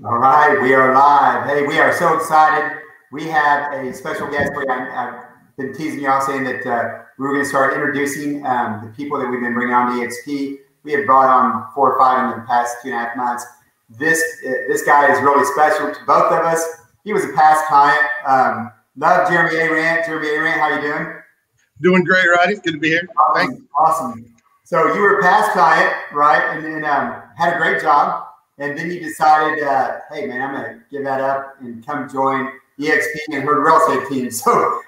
All right, we are live. Hey, we are so excited. We have a special guest. I've been teasing y'all saying that we were going to start introducing the people that we've been bringing on to EXP. We have brought on 4 or 5 in the past 2.5 months. This guy is really special to both of us. He was a past client. Love Jeremy Arant. Jeremy Arant, how you doing? Doing great, Rodney. Good to be here. Awesome. Thanks. Awesome. So you were a past client, right? And then had a great job. And then you decided, hey, man, I'm going to give that up and come join EXP and Heard real estate team. So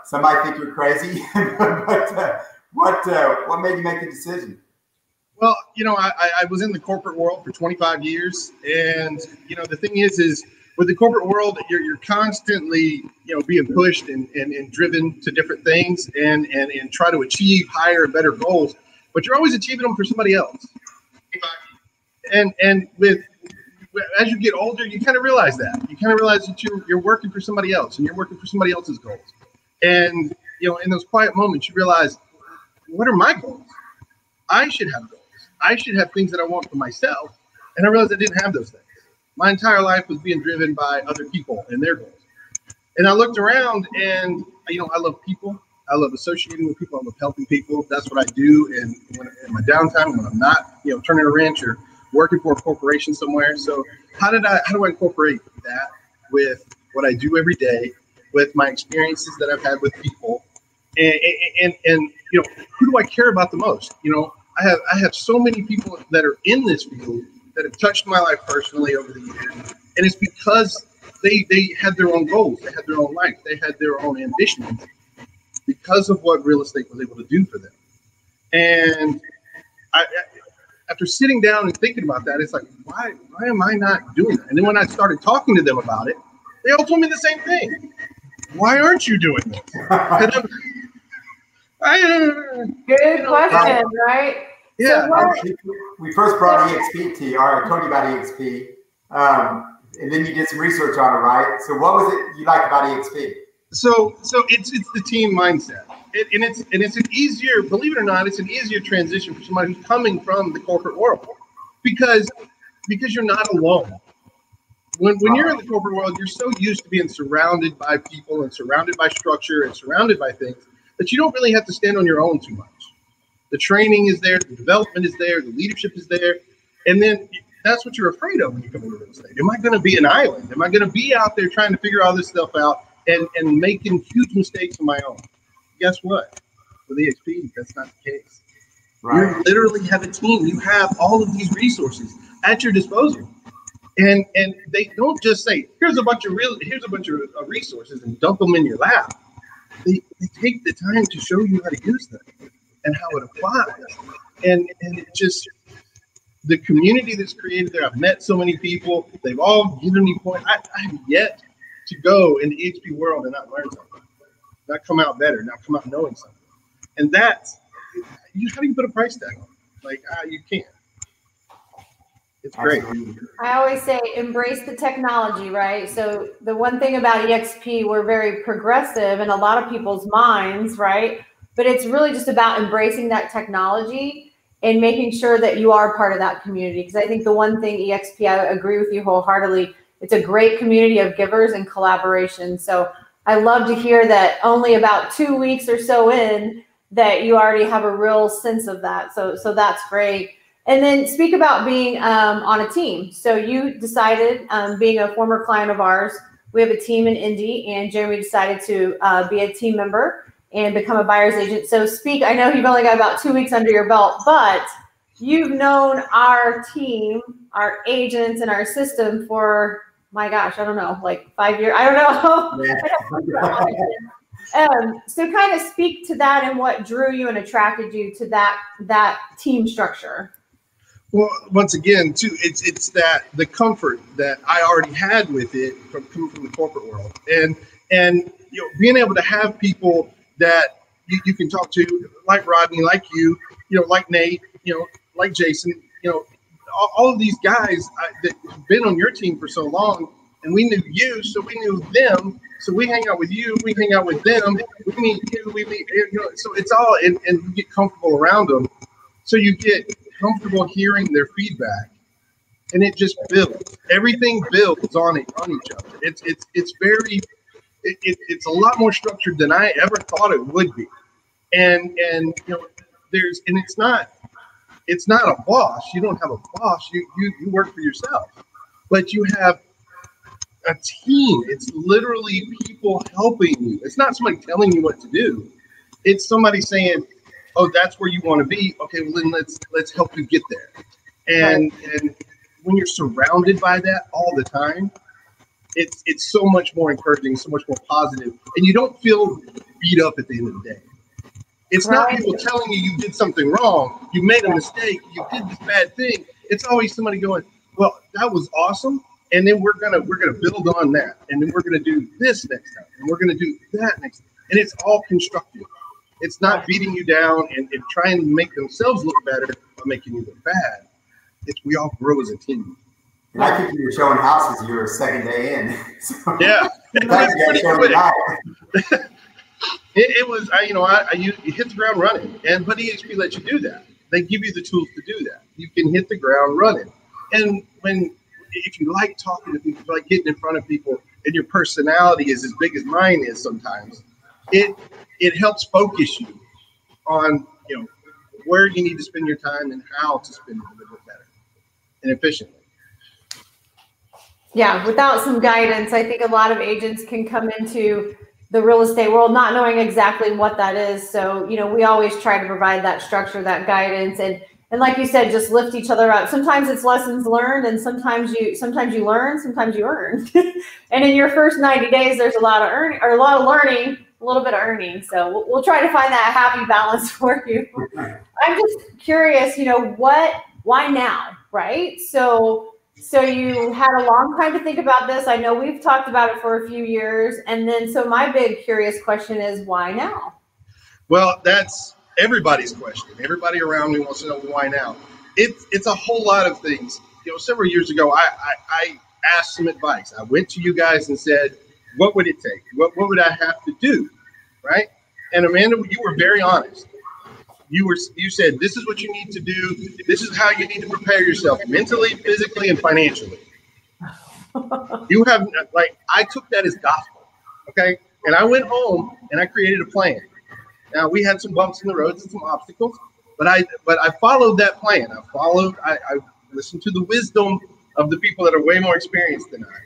some might think you're crazy, but what made you make the decision? Well, I was in the corporate world for 25 years. And, the thing is with the corporate world, you're constantly, being pushed and driven to different things and try to achieve higher and better goals. But you're always achieving them for somebody else. And as you get older, you kind of realize that. You kind of realize that you're working for somebody else and you're working for somebody else's goals. And, in those quiet moments, you realize, what are my goals? I should have goals. I should have things that I want for myself. And I realized I didn't have those things. My entire life was being driven by other people and their goals. And I looked around and, I love people. I love associating with people. I love helping people. That's what I do. And in my downtime, when I'm not, turning a wrench or working for a corporation somewhere. So how do I incorporate that with what I do every day, with my experiences that I've had with people, and who do I care about the most? I have so many people that are in this field that have touched my life personally over the years, and it's because they had their own goals, they had their own life, they had their own ambitions because of what real estate was able to do for them. And after sitting down and thinking about that, it's like, why am I not doing that? And then when I started talking to them about it, they all told me the same thing. Why aren't you doing this? Good question, right? Yeah. So we first brought EXP to you, or I told you about EXP, and then you did some research on it, right? So what was it you liked about EXP? So it's the team mindset. And it's an easier, believe it or not, it's an easier transition for somebody who's coming from the corporate world because you're not alone. When you're in the corporate world, you're so used to being surrounded by people and surrounded by structure and surrounded by things that you don't really have to stand on your own too much. The training is there, the development is there, the leadership is there, and then that's what you're afraid of when you come into real estate. Am I going to be an island? Am I going to be out there trying to figure all this stuff out and making huge mistakes on my own? Guess what? With EXP, that's not the case. Right. You literally have a team. You have all of these resources at your disposal, and they don't just say, "Here's a bunch of resources," and dump them in your lap. They take the time to show you how to use them and how it applies. And it just, the community that's created there. I've met so many people. They've all given me points. I have yet to go in the EXP world and not learn something, not come out better, not come out knowing something. And that's, how do you put a price tag on it? Like, you can't. It's great. I always say embrace the technology, right? So the one thing about EXP, we're very progressive in a lot of people's minds, right? But it's really just about embracing that technology and making sure that you are part of that community. Because I think the one thing EXP, I agree with you wholeheartedly, it's a great community of givers and collaboration. So I love to hear that only about 2 weeks or so in that you already have a real sense of that. So that's great. And then speak about being on a team. So you decided, being a former client of ours, we have a team in Indy, and Jeremy decided to be a team member and become a buyer's agent. So speak, I know you've only got about 2 weeks under your belt, but you've known our team, our agents, and our system for, my gosh, I don't know, like 5 years. I don't know. So kind of speak to that and what drew you and attracted you to that team structure. Well, once again, too, it's that the comfort that I already had with it from coming from the corporate world, and being able to have people that you can talk to, like Rodney, like you, like Nate, like Jason, all of these guys that have been on your team for so long, and we knew you, so we knew them, so we hang out with you, we hang out with them, we meet you, so it's all, and you get comfortable around them, so you get comfortable hearing their feedback, and it just builds. Everything builds on each other. It's a lot more structured than I ever thought it would be. And you know, it's not a boss. You don't have a boss. You work for yourself, but you have a team. It's literally people helping you. It's not somebody telling you what to do. It's somebody saying, "Oh, that's where you want to be. Okay, well then let's help you get there." And when you're surrounded by that all the time, it's so much more encouraging, so much more positive, and you don't feel beat up at the end of the day. It's not people telling you did something wrong, you made a mistake, you did this bad thing. It's always somebody going, "Well, that was awesome, and then we're gonna build on that, and then we're gonna do this next time, and we're gonna do that next time." And it's all constructive. It's not beating you down and trying to make themselves look better by making you look bad. It's we all grow as a team. And I think you were showing houses your second day in. So yeah, it was pretty quick. It was, you hit the ground running, but EXP lets you do that. They give you the tools to do that. You can hit the ground running. And if you like talking to people, if you like getting in front of people, and your personality is as big as mine is sometimes, it helps focus you on, where you need to spend your time and how to spend it a little bit better and efficiently. Yeah, without some guidance, I think a lot of agents can come into the real estate world not knowing exactly what that is. So, we always try to provide that structure, that guidance, and like you said, just lift each other up. Sometimes it's lessons learned, and sometimes you learn, sometimes you earn. And in your first 90 days, there's a lot of learning, a little bit of earning. So we'll try to find that happy balance for you. I'm just curious, why now, right? So you had a long time to think about this. I know we've talked about it for a few years. And then, so my big curious question is, why now? Well, that's everybody's question. Everybody around me wants to know why now. It's a whole lot of things. Several years ago, I asked some advice. I went to you guys and said, what would it take? What would I have to do? Right? And Amanda, you were very honest. You said, this is what you need to do. This is how you need to prepare yourself mentally, physically, and financially. You have, I took that as gospel. Okay. And I went home and I created a plan. Now we had some bumps in the road and some obstacles, but I followed that plan. I listened to the wisdom of the people that are way more experienced than I.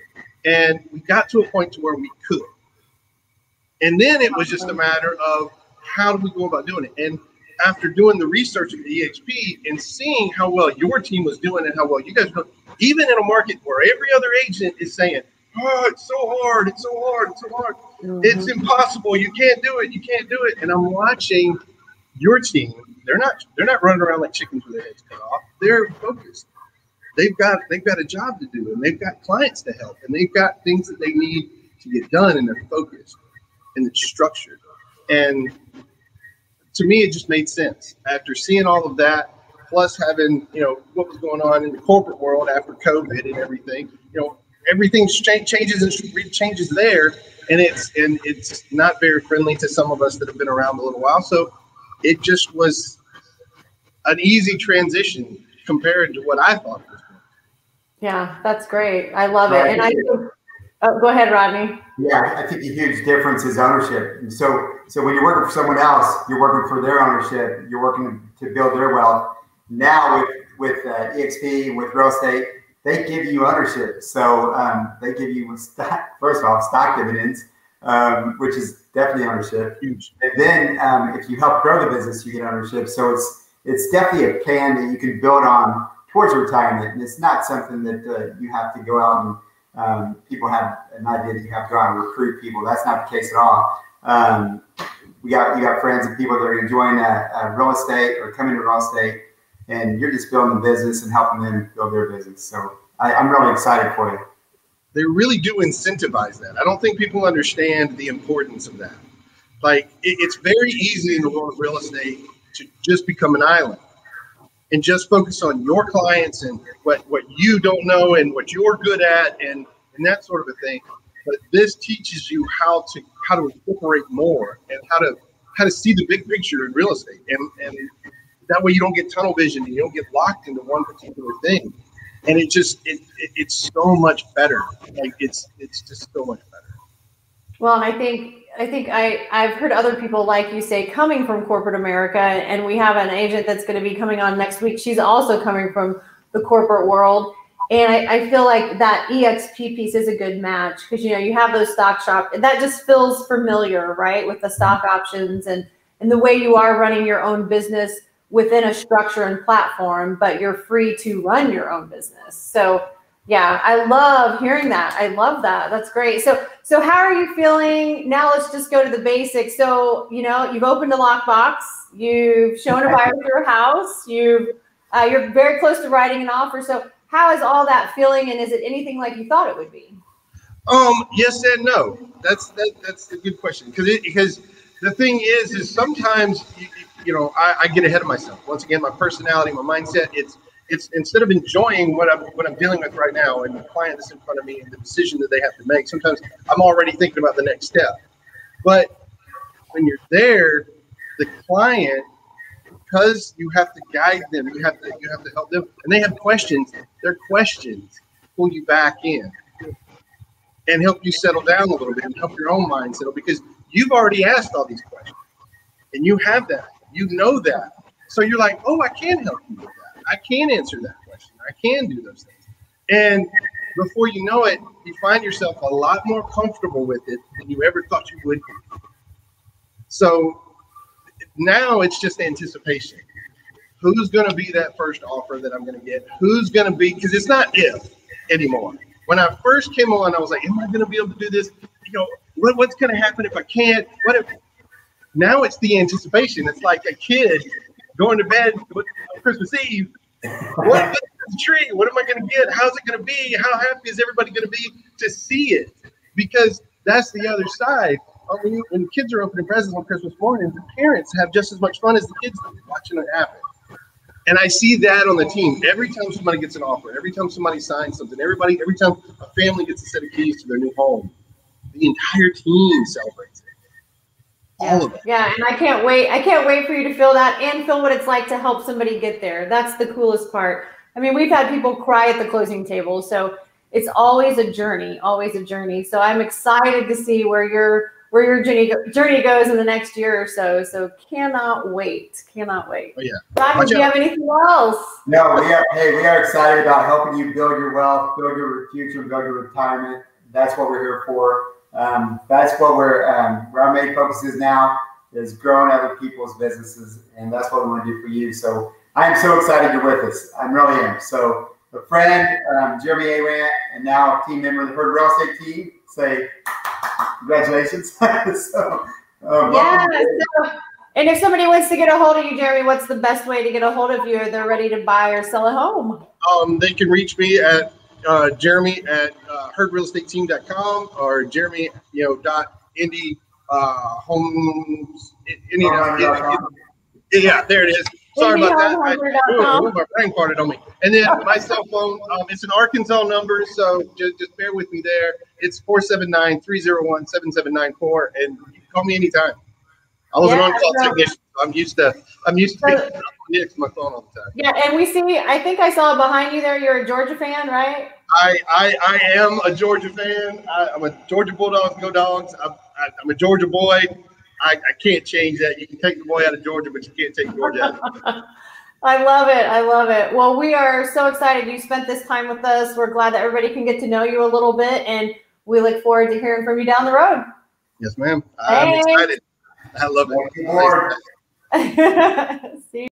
And we got to a point to where we could. And then it was just a matter of how do we go about doing it? And after doing the research of the EXP and seeing how well your team was doing and how well you guys were doing, even in a market where every other agent is saying, "Oh, it's so hard, it's so hard, it's so hard. It's impossible, you can't do it, you can't do it." And I'm watching your team. They're not running around like chickens with their heads cut off. They're focused. They've got a job to do, and they've got clients to help, and they've got things that they need to get done, and they're focused and it's structured. And to me, it just made sense after seeing all of that, plus having, what was going on in the corporate world after COVID and everything. Everything changes there, and it's not very friendly to some of us that have been around a little while. So it just was an easy transition compared to what I thought it was. Yeah, that's great. I love it. And I think, go ahead, Rodney. Yeah, I think the huge difference is ownership. So when you're working for someone else, you're working for their ownership. You're working to build their wealth. Now with EXP, with real estate, they give you ownership. So they give you first of all stock dividends, which is definitely ownership. Huge. And then if you help grow the business, you get ownership. So it's definitely a plan that you can build on towards retirement, and it's not something that you have to go out and people have an idea that you have to go out and recruit people. That's not the case at all. You got friends and people that are enjoying real estate or coming to real estate, and you're just building the business and helping them build their business. So I'm really excited for you. They really do incentivize that. I don't think people understand the importance of that. It's very easy in the world of real estate to just become an island and just focus on your clients and what you don't know and what you're good at and that sort of a thing. But this teaches you how to incorporate more and how to see the big picture in real estate. And that way you don't get tunnel vision and you don't get locked into one particular thing. and it's so much better. Like it's just so much better. Well, and I think I've heard other people, like you say, coming from corporate America, and we have an agent that's going to be coming on next week. She's also coming from the corporate world. And I feel like that EXP piece is a good match because, you know, you have those stock shop that just feels familiar, right? With the stock options and the way you are running your own business within a structure and platform, but you're free to run your own business. So yeah, I love hearing that. I love that. That's great. So how are you feeling now? Let's just go to the basics. So, you know, you've opened a lockbox, you've shown a buyer your house, you're very close to writing an offer. So how is all that feeling, and is it anything like you thought it would be? Yes and no. That's a good question because the thing is sometimes you know I get ahead of myself. Once again, my personality, my mindset. It's instead of enjoying what I'm dealing with right now and the client that's in front of me and the decision that they have to make. Sometimes I'm already thinking about the next step. But when you're there, the client, because you have to guide them, you have to help them, and they have questions. Their questions pull you back in and help you settle down a little bit and help your own mind settle because you've already asked all these questions and you have that, you know that. So you're like, oh, I can help you with that. I can answer that question. I can do those things. And before you know it, you find yourself a lot more comfortable with it than you ever thought you would be. So now it's just anticipation. Who's going to be that first offer that I'm going to get? Who's going to be, because it's not if anymore. When I first came on, I was like, am I going to be able to do this? You know, what's going to happen if I can't? What if? Now it's the anticipation. It's like a kid going to bed on Christmas Eve. What is the tree? What am I going to get? How's it going to be? How happy is everybody going to be to see it? Because that's the other side. When kids are opening presents on Christmas morning, the parents have just as much fun as the kids do watching it happen. And I see that on the team. Every time somebody gets an offer, every time somebody signs something, every time a family gets a set of keys to their new home, the entire team celebrates it. All of it. Yeah, and I can't wait. I can't wait for you to feel that and feel what it's like to help somebody get there. That's the coolest part. I mean, we've had people cry at the closing table, so it's always a journey, always a journey. So I'm excited to see where your journey goes in the next year or so. So cannot wait. Cannot wait. Oh, yeah. Rodney, do you have anything else? No, we are excited about helping you build your wealth, build your future, build your retirement. That's what we're here for. That's what where our main focus is now is growing other people's businesses, and that's what we want to do for you. So I am so excited you're with us. I really am. So a friend, Jeremy Awant, and now a team member of the Heard Real Estate team, say congratulations. And if somebody wants to get a hold of you, Jeremy, what's the best way to get a hold of you if they're ready to buy or sell a home? They can reach me at Jeremy at heardrealestateteam.com or Jeremy, .indy homes. Yeah, there it is. Sorry about that. My brain farted on me. And then my cell phone, it's an Arkansas number, so just bear with me there. It's 479-301-7794, and you can call me anytime. I was an on-call technician. So I'm used to picking up my phone all the time. Yeah, and we see. I think I saw behind you there. You're a Georgia fan, right? I am a Georgia fan. I'm a Georgia Bulldogs. Go Dogs. I'm a Georgia boy. I can't change that. You can take the boy out of Georgia, but you can't take Georgia out. I love it. I love it. Well, we are so excited you spent this time with us. We're glad that everybody can get to know you a little bit, and we look forward to hearing from you down the road. Yes, ma'am. I'm excited. I love it. See you.